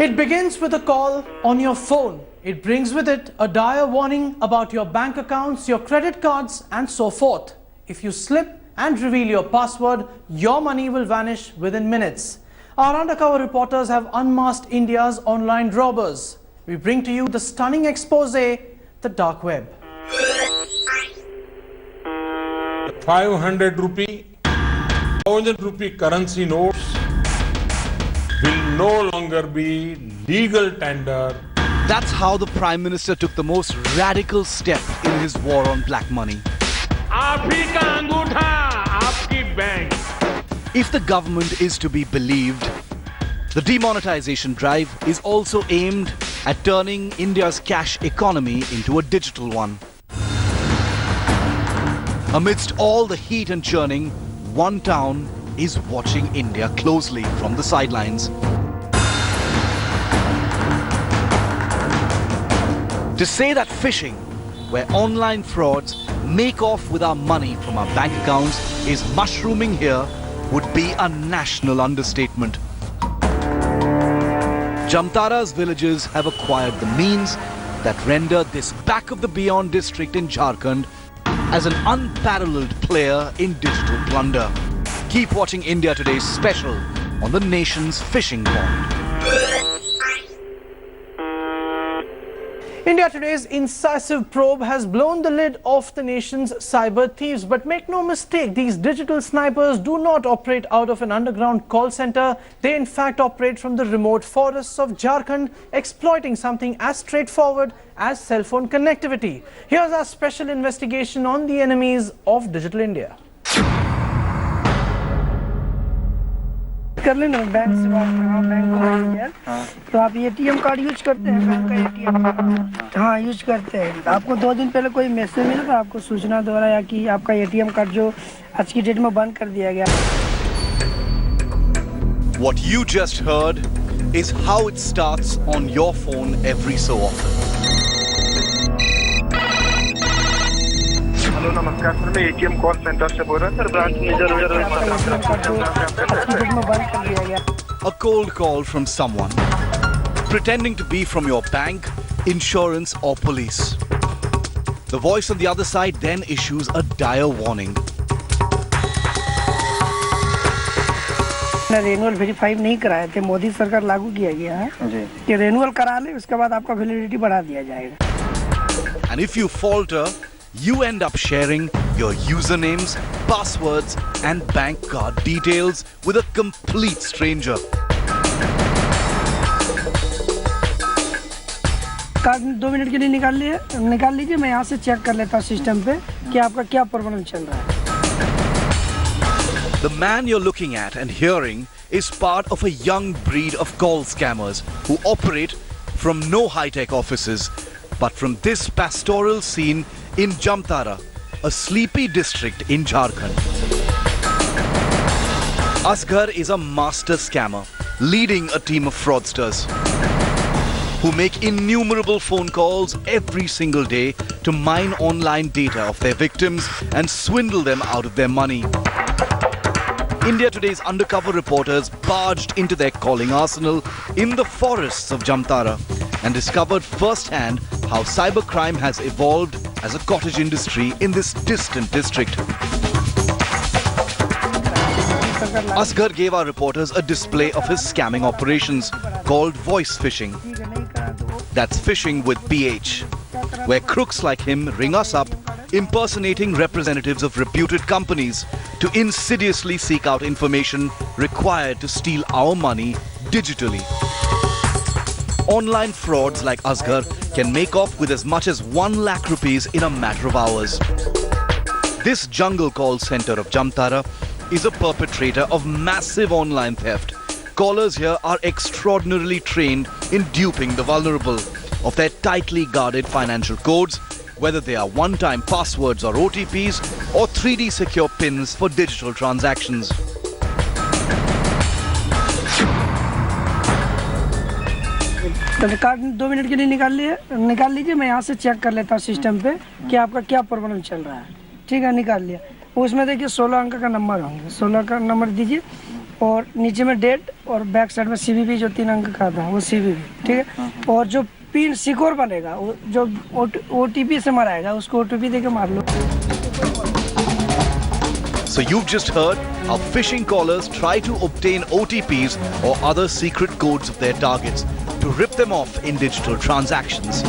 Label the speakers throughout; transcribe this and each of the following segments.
Speaker 1: It begins with a call on your phone. It brings with it a dire warning about your bank accounts, your credit cards and so forth. If you slip and reveal your password, your money will vanish within minutes. Our undercover reporters have unmasked India's online robbers. We bring to you the stunning expose, the dark web.
Speaker 2: The 500 rupee, 1000 rupee currency notes will no longer be legal tender.
Speaker 3: That's how the Prime Minister took the most radical step in his war on black money.
Speaker 2: आपही का अंगूठा, आपकी bank.
Speaker 3: If the government is to be believed, the demonetization drive is also aimed at turning India's cash economy into a digital one. Amidst all the heat and churning, one town is watching India closely from the sidelines. To say that phishing, where online frauds make off with our money from our bank accounts, is mushrooming here, would be a national understatement. Jamtara's villagers have acquired the means that render this back of the beyond district in Jharkhand as an unparalleled player in digital plunder. Keep watching India Today's special on the nation's fishing pond.
Speaker 1: India Today's incisive probe has blown the lid off the nation's cyber thieves. But make no mistake, these digital snipers do not operate out of an underground call center. They in fact operate from the remote forests of Jharkhand, exploiting something as straightforward as cell phone connectivity. Here's our special investigation on the enemies of digital India.
Speaker 4: कर लेना bank से बात करो bank को तो आप ATM card use करते हैं बैंक का एटीएम हाँ यूज करते हैं आपको 2 दिन पहले कोई मैसेज मिला था आपको सूचना द्वारा या कि आपका एटीएम कार्ड जो आज की डेट में बंद कर दिया गया
Speaker 3: What you just heard is how it starts on your phone every so often.
Speaker 5: Hello नमस्कार सर मैं एटीएम कॉल सेंटर से बोल रहा हूं sir branch manager
Speaker 3: A cold call from someone pretending to be from your bank, insurance or police. The voice on the other side then issues a dire warning.
Speaker 4: Renewal verify नहीं कराए थे मोदी सरकार लागू किया गया है कि रेन्युअल करा ले उसके बाद आपका वैलिडिटी बढ़ा दिया जाएगा.
Speaker 3: And if you falter, you end up sharing your usernames, passwords and bank card details with a complete stranger.
Speaker 4: Card 2 minute के लिए निकाल लीजिए मैं यहाँ से चेक कर लेता हूँ सिस्टम पे कि आपका क्या प्रॉब्लम चल रहा है.
Speaker 3: The man you're looking at and hearing is part of a young breed of call scammers who operate from no high-tech offices but from this pastoral scene in Jamtara, a sleepy district in Jharkhand. Asghar is a master scammer, leading a team of fraudsters who make innumerable phone calls every single day to mine online data of their victims and swindle them out of their money. India Today's undercover reporters barged into their calling arsenal in the forests of Jamtara and discovered firsthand how cybercrime has evolved as a cottage industry in this distant district. Asghar gave our reporters a display of his scamming operations called voice phishing. That's phishing with PH, where crooks like him ring us up, impersonating representatives of reputed companies to insidiously seek out information required to steal our money digitally. Online frauds like Asghar can make off with as much as 1 lakh rupees in a matter of hours. This jungle call center of Jamtara is a perpetrator of massive online theft. Callers here are extraordinarily trained in duping the vulnerable of their tightly guarded financial codes, whether they are one-time passwords or OTPs or 3D secure pins for digital transactions.
Speaker 4: Card 2 minute के लिए निकाल लीजिए मैं यहाँ से check कर लेता हूँ सिस्टम पे कि आपका क्या प्रॉब्लम चल रहा है. ठीक है निकाल लिया. उसमें देखिए 16 अंक का नंबर होंगे 16 का नंबर दीजिए और नीचे में डेट और बैक साइड में CVV जो 3 अंक का था वो CVV, ठीक है। और जो पिन सिक्योर बनेगा वो जो OTP से मराएगा उसको OTP देके मार लो।
Speaker 3: So you've just heard how phishing callers try to obtain OTPs or other secret codes of their targets to rip them off in digital transactions.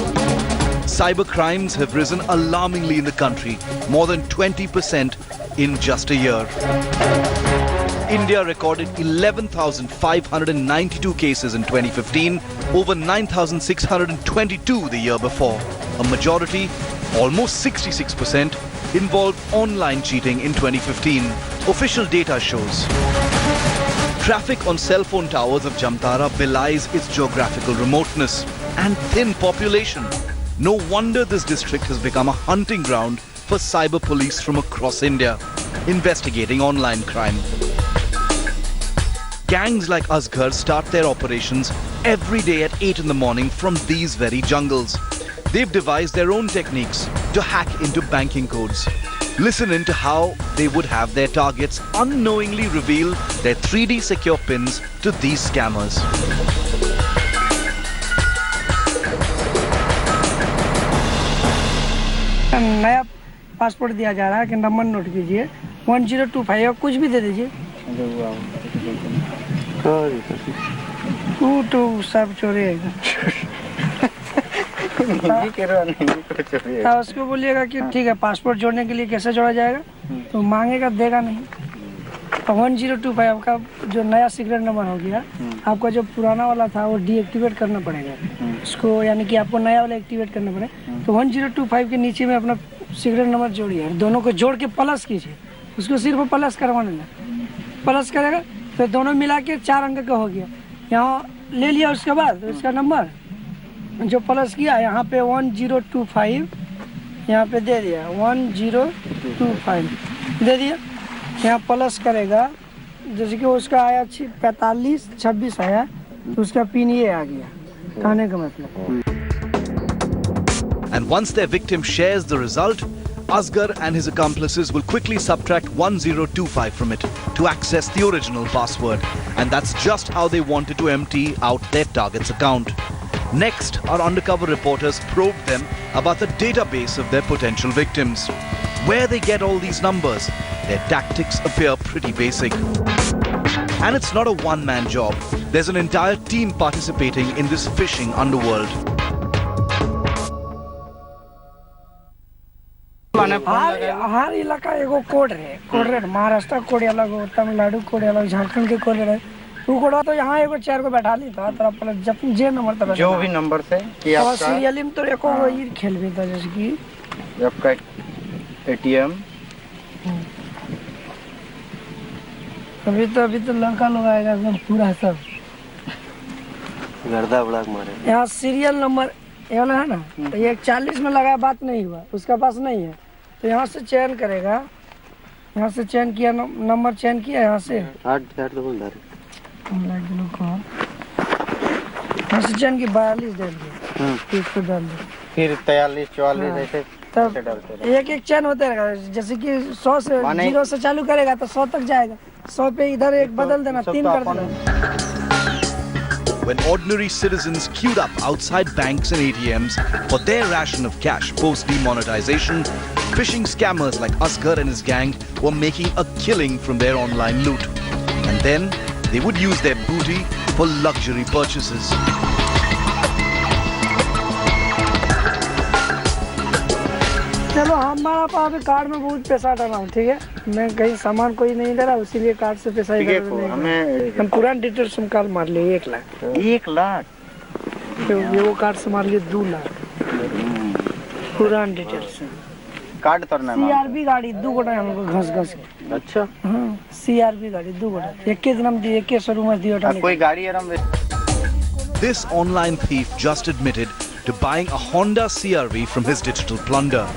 Speaker 3: Cyber crimes have risen alarmingly in the country, more than 20% in just a year. India recorded 11,592 cases in 2015, over 9,622 the year before. A majority, almost 66%, involved online cheating in 2015, official data shows. Traffic on cell phone towers of Jantar belies its geographical remoteness and thin population. No wonder this district has become a hunting ground for cyber police from across India, investigating online crime. Gangs like Asghar start their operations every day at 8 in the morning from these very jungles. They've devised their own techniques to hack into banking codes. Listen into how they would have their targets unknowingly reveal their 3D secure pins to these scammers.
Speaker 4: नया passport दिया जा रहा है कि number note कीजिए 1025 और कुछ भी दे दीजिए। तो सब चोरी है। उसको बोलिएगा कि ठीक है पासपोर्ट जोड़ने के लिए कैसे जोड़ा जाएगा, तो मांगेगा देगा नहीं। तो 1025 आपका जो नया सीक्रेट नंबर हो गया, आपका जो पुराना वाला था वो डीएक्टिवेट करना पड़ेगा उसको, यानी कि आपको नया वाला एक्टिवेट करना पड़ेगा। तो 1025 के नीचे में अपना सीक्रेट नंबर जोड़िए, दोनों को जोड़ के प्लस कीजिए। उसको सिर्फ प्लस करवाने में प्लस करेगा तो दोनों मिला के 4 अंक का हो गया। यहाँ ले लिया, उसके बाद इसका नंबर जो प्लस किया यहाँ पे 1025 यहाँ पे दे दिया, 1025 दे दिया। यहाँ प्लस करेगा, जैसे कि उसका आया 4526 आया तो उसका पिन ये आ गया, कहने का मतलब।
Speaker 3: And once their victim shares the result, Asghar and his accomplices will quickly subtract 1025 from it to access the original password. And that's just how they wanted to empty out their target's account. Next, our undercover reporters probed them about the database of their potential victims. Where they get all these numbers, their tactics appear pretty basic. And it's not a one-man job. There's an entire team participating in this phishing underworld.
Speaker 4: हर इलाका एगो code रहे, Maharashtra code अलग हो, Tamil Nadu code अलग, झारखंड के code अलग। वो code तो यहाँ एगो 4 को बैठा ली था, तरह पहले जब जे नंबर तक
Speaker 6: जो भी नंबर से कि आपका
Speaker 4: सीरियली में तो एको ये खेल भी था, जैसे कि
Speaker 6: आपका ATM।
Speaker 4: अभी तो लड़का लोग आएगा एकदम पूरा सब
Speaker 6: गर्दा ब्लॉक मारे।
Speaker 4: यहाँ सीरियल नंबर ये वाला है ना, तो ये 40 में लगा, बात नहीं हुआ, उसका पास नहीं है तो यहाँ से चयन करेगा, यहाँ से चयन किया, नंबर चयन किया, यहाँ से यहाँ से चयन की 42 डाल दिया,
Speaker 6: फिर 43 44 ऐसे
Speaker 4: तब एक चयन होते रहेगा। जैसे कि 100 से 0 से चालू करेगा तो 100 तक जाएगा, 100 पे इधर एक बदल देना, 3 कर देना।
Speaker 3: When ordinary citizens queued up outside banks and ATMs for their ration of cash post-demonetization, phishing scammers like Asghar and his gang were making a killing from their online loot. And then they would use their booty for luxury purchases.
Speaker 4: चलो हमारा पास card में बहुत पैसा डाला हूँ, ठीक है, मैं कहीं सामान कोई नहीं दे रहा, इसीलिए कार्ड से पैसा ही हम पुराना डिटेल्स हम कार्ड मार लिए 1 लाख।
Speaker 6: 1 लाख
Speaker 4: तो वो कार्ड से मार लिए 2 लाख पुराना डिटेल्स।
Speaker 6: कार्ड तोड़ना
Speaker 4: CRB गाड़ी 2 गोटा हमको घस के।
Speaker 6: अच्छा
Speaker 4: हाँ, CRB गाड़ी 2 गोटा, एक के जन्म दिए, एक के शोरूम में दिया।
Speaker 6: कोई गाड़ी आराम।
Speaker 3: This online thief just admitted to buying a Honda CRV from his digital plunder.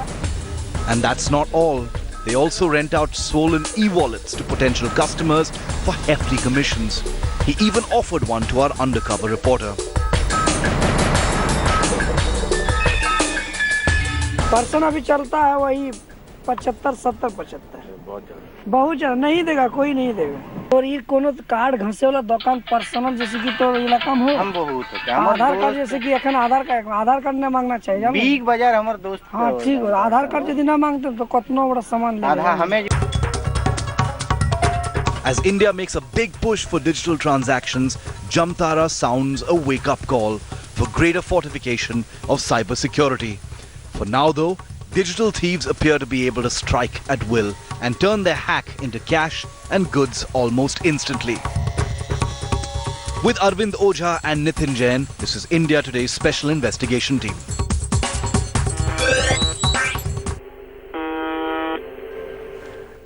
Speaker 3: And that's not all. They also rent out stolen e-wallets to potential customers for hefty commissions. He even offered one to our undercover reporter.
Speaker 4: Person अभी चलता है वही 75 70 75, बहुत ज्यादा नहीं देगा, कोई नहीं देगा। और ये कोनो कार्ड घसे वाला दुकान पर्सनल जैसे कि तो इलाका में हो
Speaker 6: हम बहुत होते
Speaker 4: आधार कार्ड जैसे कि एखन आधार कार्ड ना मांगना चाहिए जानो?
Speaker 6: बिग बाजार हमारे दोस्त
Speaker 4: हाँ ठीक है, आधार कार्ड यदि ना मांगते तो कितना बड़ा सामान ले
Speaker 6: आधा हमें
Speaker 3: As India makes a big push for digital transactions, Jamtara sounds a wake-up call for greater fortification of cybersecurity. For now though, digital thieves appear to be able to strike at will and turn their hack into cash and goods almost instantly. With Arvind Ojha and Nitin Jain, this is India Today's special investigation team.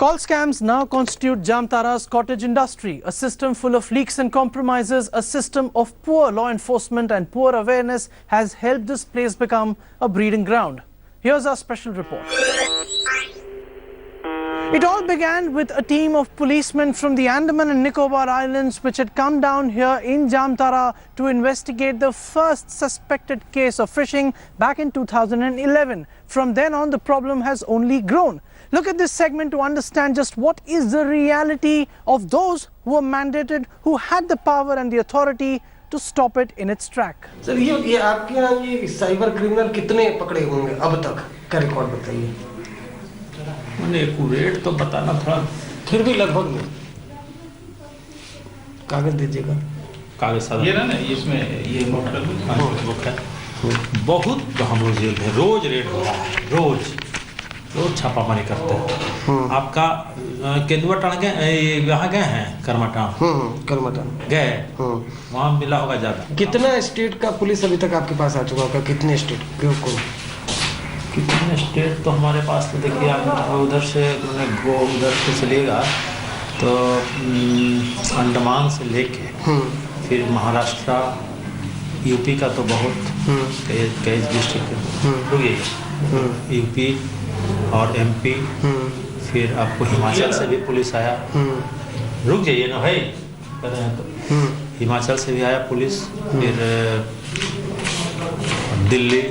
Speaker 1: Call scams now constitute Jamtara's cottage industry, a system full of leaks and compromises. A system of poor law enforcement and poor awareness has helped this place become a breeding ground. Here's our special report. It all began with a team of policemen from the Andaman and Nicobar Islands which had come down here in Jamtara to investigate the first suspected case of phishing back in 2011. From then on, the problem has only grown. Look at this segment to understand just what is the reality of those who were mandated, who had the power and the authority to stop it in its track.
Speaker 7: Sir ये आपके यहाँ ये cyber criminal कितने पकड़े होंगे अब तक का रिकॉर्ड बताइए?
Speaker 2: मैंने एक्यूरेट तो बताना थोड़ा,
Speaker 7: फिर भी लगभग में कागज दीजिएगा।
Speaker 2: कागज सादा ये ना इसमें ये नोट कर लो, बुक है। बहुत हम लोग जेल में रोज रेड हो रहा है, रोज छापामारी करते हैं। आपका केंदुआ टाण गए, यहाँ गए हैं करमाटान?
Speaker 7: करमाटान
Speaker 2: गए, वहाँ मिला होगा ज्यादा।
Speaker 7: कितना स्टेट का पुलिस अभी तक आपके पास आ चुका होगा? कितने स्टेट को?
Speaker 2: कितने स्टेट तो हमारे पास तो देखिए, आप उधर से उधर से चलेगा तो अंडमान से लेके फिर महाराष्ट्र, यूपी का तो बहुत कई डिस्ट्रिक्ट रुक गई, यूपी और एमपी, फिर आपको हिमाचल से भी पुलिस आया। रुक जाइए ना भाई, कर रहे हैं तो हिमाचल से भी आया पुलिस, फिर दिल्ली,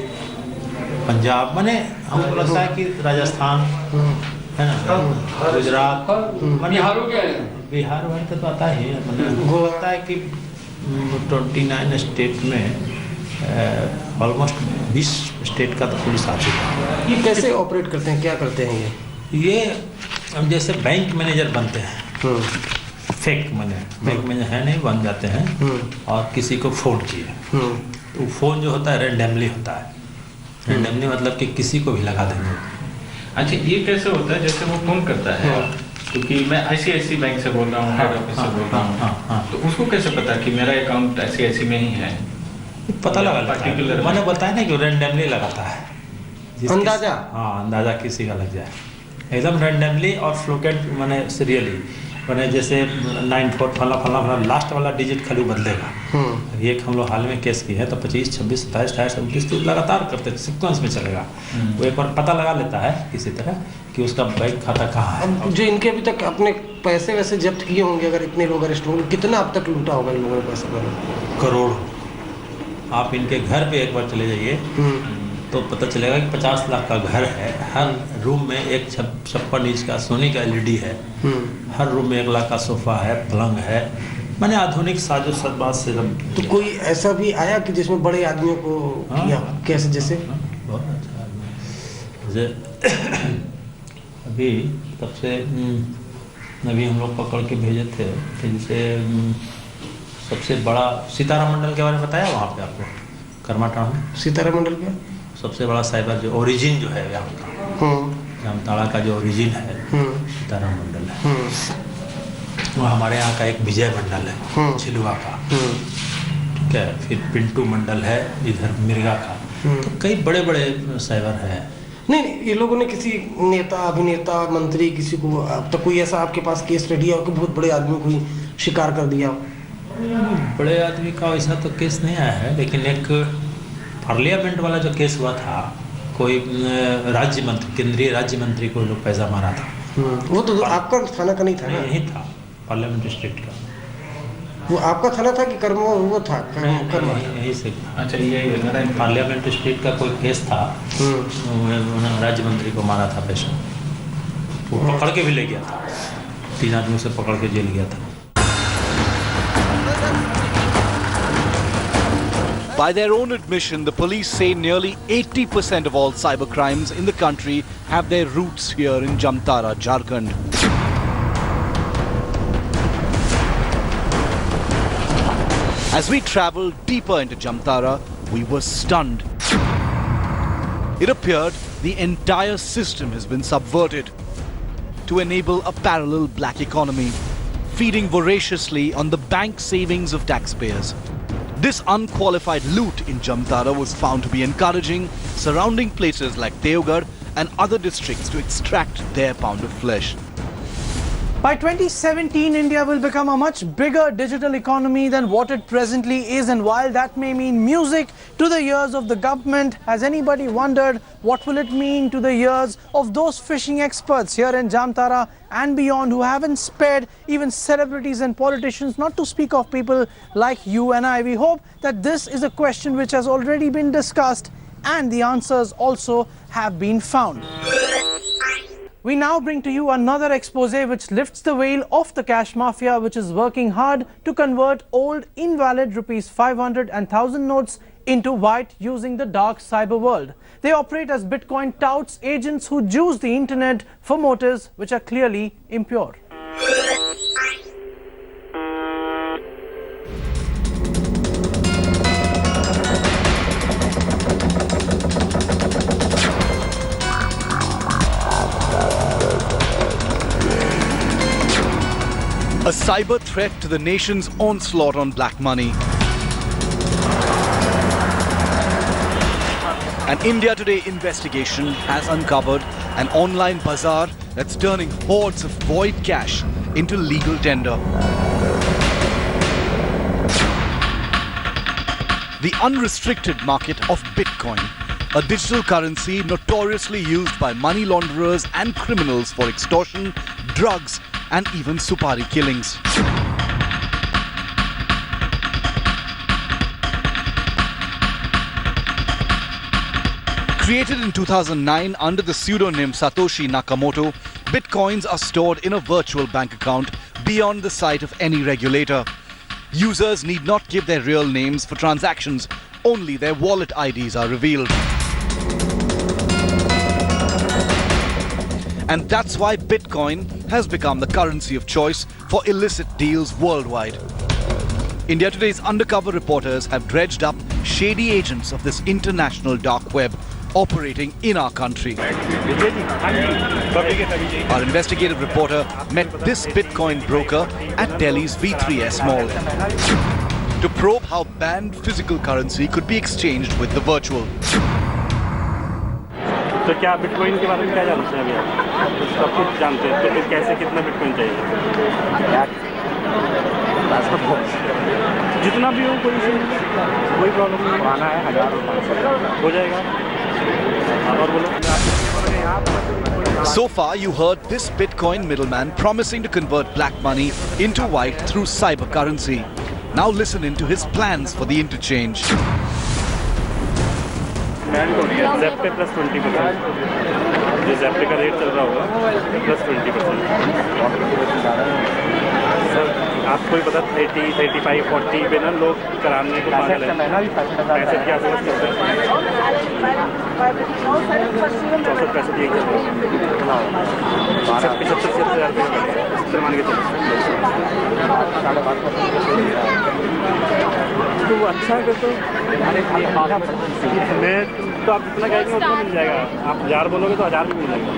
Speaker 2: पंजाब, माने हमको लगता है कि राजस्थान है ना, गुजरात, माने बिहार वाले तो आता ही है। वो लगता है कि 29 स्टेट में ऑलमोस्ट 20 स्टेट का तो पुलिस आ चुका है।
Speaker 7: ये कैसे ऑपरेट करते हैं, क्या करते हैं
Speaker 2: ये हम जैसे बैंक मैनेजर बनते हैं, फेक मैनेजर, बैंक मैनेजर है नहीं, बन जाते हैं और किसी को फ़ोन किए तो फ़ोन जो होता है रेंडमली होता है। रेंडमली मतलब कि किसी को भी लगा देंगे।
Speaker 8: अच्छा, ये कैसे होता है? जैसे वो फोन करता है, क्योंकि मैं ICICI बैंक से बोल रहा हूँ, हेड ऑफिस से बोल रहा हूँ, तो उसको कैसे पता कि मेरा अकाउंट ICICI में ही है?
Speaker 2: पता लगा पर्टिकुलर, मैंने बताया ना कि रेंडमली लगाता है,
Speaker 7: अंदाजा।
Speaker 2: हाँ, अंदाजा किसी का लग जाए एकदम रेंडमली और फ्लोकेट, मैंने सीरियली, मैंने जैसे 94 फला लास्ट वाला डिजिट खाली बदलेगा। एक हम लोग हाल में केस की है तो 25, 26, 27, 28, 29 लगातार करते सीक्वेंस में चलेगा। वो एक बार पता लगा लेता है किसी तरह कि उसका बैंक खाता कहाँ है।
Speaker 7: जो इनके अभी तक अपने पैसे वैसे जब्त किए होंगे, अगर इतने लोग अरेस्ट होंगे, कितना अब तक लूटा होगा इन लोगों ने पैसा?
Speaker 2: करोड़। आप इनके घर पे एक बार चले जाइए तो पता चलेगा कि 50 लाख का घर है। हर रूम में एक 56 इंच का सोने का LED है, हर रूम में 1 लाख का सोफा है, पलंग है, मैंने आधुनिक साजो सदबाज से।
Speaker 7: तो कोई ऐसा भी आया कि जिसमें बड़े आदमियों को किया? कैसे? जैसे
Speaker 2: बहुत अच्छा आदमी, अभी तब से अभी हम लोग पकड़ के भेजे थे, जैसे सबसे बड़ा सीताराम मंडल के बारे में बताया वहाँ पे आपको, करमाटान में
Speaker 7: सीताराम मंडल क्या
Speaker 2: सबसे बड़ा साइबर जो ओरिजिन जो है यहाँ का, जामताड़ा का जो ओरिजिन है सीताराम मंडल है। वो हमारे यहाँ का एक विजय मंडल है छिलुआ का, ठीक है, फिर पिंटू मंडल है इधर मिर्गा का, तो कई बड़े बड़े साइबर है।
Speaker 7: नहीं, ये लोगों ने किसी नेता, अभिनेता, मंत्री, किसी को अब तक कोई ऐसा आपके पास केस रेडी हो कि बहुत बड़े आदमी को ही शिकार कर दिया?
Speaker 2: बड़े आदमी का वैसा तो केस नहीं आया है, लेकिन एक पार्लियामेंट वाला जो केस हुआ था, कोई राज्य मंत्री, केंद्रीय राज्य मंत्री को लोग पैसा मारा था।
Speaker 7: वो तो आपका थाना का नहीं था ना?
Speaker 2: यही था, पार्लियामेंट स्टेट का।
Speaker 7: वो आपका थाना था कि कर्म वो था?
Speaker 2: यही से।
Speaker 8: अच्छा, ये
Speaker 2: पार्लियामेंट स्टेट का कोई केस था, राज्य मंत्री को मारा था पैसा, वो पकड़ के भी ले गया था, 3 आदमियों से पकड़ के जेल गया था।
Speaker 3: By their own admission, the police say nearly 80% of all cybercrimes in the country have their roots here in Jantar, Jharkhand. As we travelled deeper into Jamtara, we were stunned. It appeared the entire system has been subverted to enable a parallel black economy, feeding voraciously on the bank savings of taxpayers. This unqualified loot in Jamtara was found to be encouraging surrounding places like Deoghar and other districts to extract their pound of flesh.
Speaker 1: By 2017, India will become a much bigger digital economy than what it presently is, and while that may mean music to the ears of the government, has anybody wondered what will it mean to the ears of those fishing experts here in Jamtara and beyond who haven't spared even celebrities and politicians, not to speak of people like you and I? We hope that this is a question which has already been discussed and the answers also have been found. We now bring to you another expose which lifts the veil of the cash mafia, which is working hard to convert old invalid rupees 500 and 1000 notes into white using the dark cyber world. They operate as Bitcoin touts, agents who use the internet for motives which are clearly impure.
Speaker 3: A cyber threat to the nation's onslaught on black money. An India Today investigation has uncovered an online bazaar that's turning hordes of void cash into legal tender. The unrestricted market of Bitcoin, a digital currency notoriously used by money launderers and criminals for extortion, drugs, and even supari killings. Created in 2009 under the pseudonym Satoshi Nakamoto, Bitcoins are stored in a virtual bank account beyond the sight of any regulator. Users need not give their real names for transactions, only their wallet IDs are revealed. And that's why Bitcoin has become the currency of choice for illicit deals worldwide. India Today's undercover reporters have dredged up shady agents of this international dark web operating in our country. Our investigative reporter met this Bitcoin broker at Delhi's V3S mall to probe how banned physical currency could be exchanged with the virtual.
Speaker 9: तो क्या bitcoin के बारे में क्या जानते हैं अभी आप? सब कुछ जानते हैं, तो फिर कैसे कितना बिटकॉइन चाहिए? जितना भी हो कोई प्रॉब्लम नहीं, आना है 1000 और 500 हो जाएगा। और बोलो।
Speaker 3: So far, you heard this Bitcoin middleman promising to convert black money into white through cyber currency. Now listen into his plans for the interchange.
Speaker 9: Zapp पे प्लस 20%, जो ज़ेप पे का रेट चल रहा होगा प्लस 20%। सर आपको ही पता 30, 35, 40 पे ना लोग कराने को पागल है। पैसे क्या समझ सकते हैं? 64 पैसे एक चल रहा है, 75 हज़ार रुपये मान के चलो। तो वो अच्छा है तो मैं तो आप जितना कहेंगे उतना मिल जाएगा। आप 1000 बोलोगे तो 1000 भी मिल जाएगा।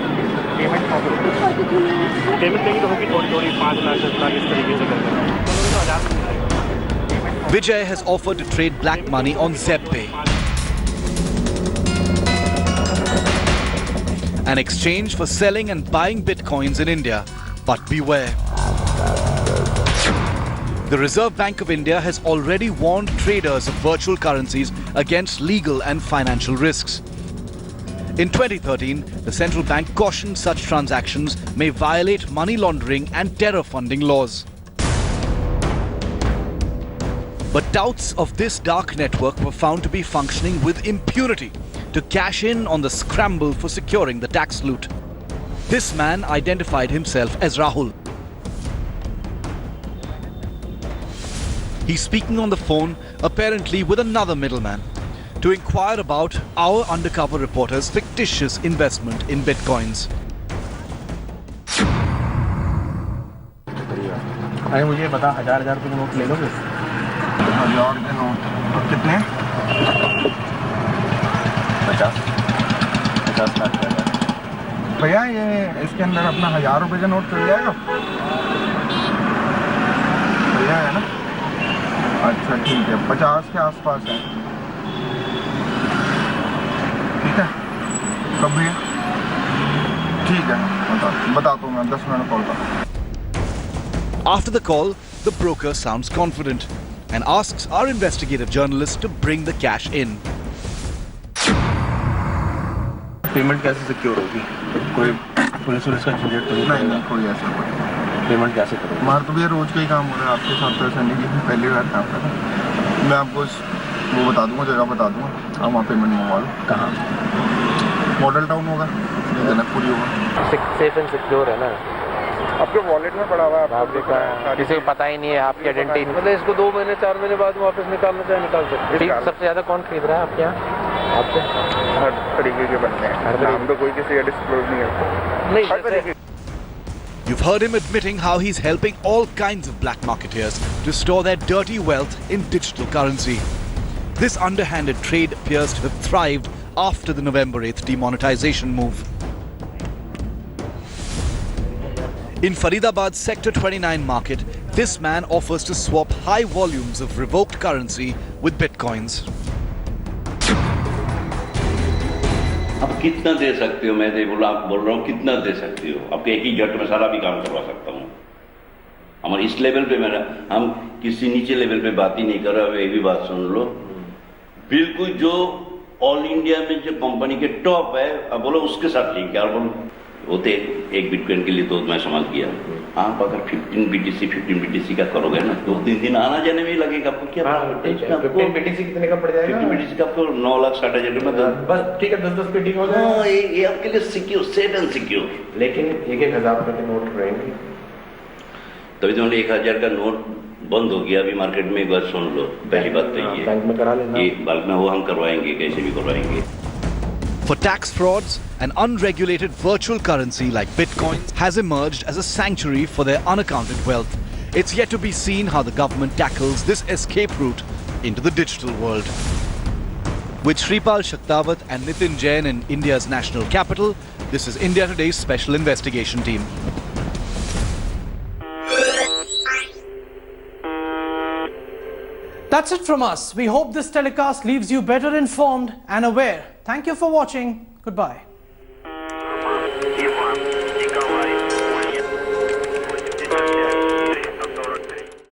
Speaker 9: पेमेंट देंगे तो होगी थोड़ी 5 लाख 10 लाख इस तरीके से करते हैं, तो 1000 भी मिल जाएगा।
Speaker 3: Vijay has offered to trade black money on Zepay, an exchange for selling and buying bitcoins in India. But beware. The Reserve Bank of India has already warned traders of virtual currencies against legal and financial risks. In 2013, the central bank cautioned such transactions may violate money laundering and terror funding laws. But touts of this dark network were found to be functioning with impunity to cash in on the scramble for securing the tax loot. This man identified himself as Rahul. He's speaking on the phone, apparently with another middleman, to inquire about our undercover reporter's fictitious investment in bitcoins.
Speaker 9: अरे मुझे बता 1000 रुपये का note ले लोगे? 1000 के note कितने? 50 लाख का। भैया ये इसके अंदर अपना 1000 रुपये का नोट चल जाएगा? भैया है ना? अच्छा ठीक है, 50 के आसपास है। ठीक है, कब भैया? ठीक है, बता दूंगा 10 मिनट कॉल कर।
Speaker 3: After the call, the broker sounds confident and asks our investigative journalist to bring the cash in.
Speaker 9: Payment कैसे सिक्योर होगी? कोई पुलिस का झंझट तो नहीं, कोई ऐसा पेमेंट कैसे करोगे? हमारा तो भैया रोज का ही काम हो रहा है, आपके साथ तो ऐसा नहीं कि पहली बार काम कर रहा हूँ। मैं आपको वो बता दूंगा, जगह बता दूंगा, आप वहाँ पेमेंट मंगवा लो। कहाँ? मॉडल टाउन होगा, जनकपुरी होगा।
Speaker 10: सेफ एंड सिक्योर है ना?
Speaker 9: आपके वॉलेट में पड़ा हुआ है,
Speaker 10: आपके किसी को पता ही नहीं है, आपकी आइडेंटिटी मतलब इसको 2 महीने 4 महीने बाद वापस निकालना चाहे निकाल सकते हैं। सबसे ज्यादा कौन खरीद रहा है आपके यहाँ? आपसे
Speaker 9: हर तरीके के बनते हैं, हम तो कोई किसी का डिस्क्लोज नहीं करते। नहीं,
Speaker 3: You've heard him admitting how he's helping all kinds of black marketeers to store their dirty wealth in digital currency. This underhanded trade appears to have thrived after the November 8th demonetization move. In Faridabad's Sector 29 market, this man offers to swap high volumes of revoked currency with bitcoins.
Speaker 11: अब कितना दे सकते हो? मैं बोल रहा हूँ कितना दे सकते हो? आपके एक ही झट में सारा भी काम करवा सकता हूँ। हमारे इस लेवल पे हम किसी नीचे लेवल पे बात ही नहीं कर रहे। ये भी बात सुन लो, बिल्कुल जो ऑल इंडिया में जो कंपनी के टॉप है, अब बोलो उसके साथ लिंक है। और बोलो होते एक बिटकॉइन के लिए तो मैं समझ गया। आप अगर 15 BTC का करोगे ना, 2-3 दिन आना जाने में ही लगेगा। आपको क्या
Speaker 10: 15 BTC कितने का पड़ जाएगा?
Speaker 11: 15 BTC का आपको 9,60,000 रुपये
Speaker 10: बस ठीक है, 10 पेटी हो जाएगा।
Speaker 11: हाँ, ये आपके लिए सिक्योर, सेफ एंड सिक्योर।
Speaker 10: लेकिन 1,000 रुपये के नोट रहेंगे,
Speaker 11: तभी तो 1,000 का नोट बंद हो गया अभी मार्केट में। एक बार सुन लो, पहली बात तो ये
Speaker 10: बैंक में करा लेना।
Speaker 11: ये बल्क में वो हम करवाएंगे, कैसे भी करवाएंगे।
Speaker 3: For tax frauds, an unregulated virtual currency like Bitcoin has emerged as a sanctuary for their unaccounted wealth. It's yet to be seen how the government tackles this escape route into the digital world. With Shripal Shaktawat and Nitin Jain in India's national capital, this is India Today's special investigation team.
Speaker 1: That's it from us. We hope this telecast leaves you better informed and aware. Thank you for watching. Goodbye.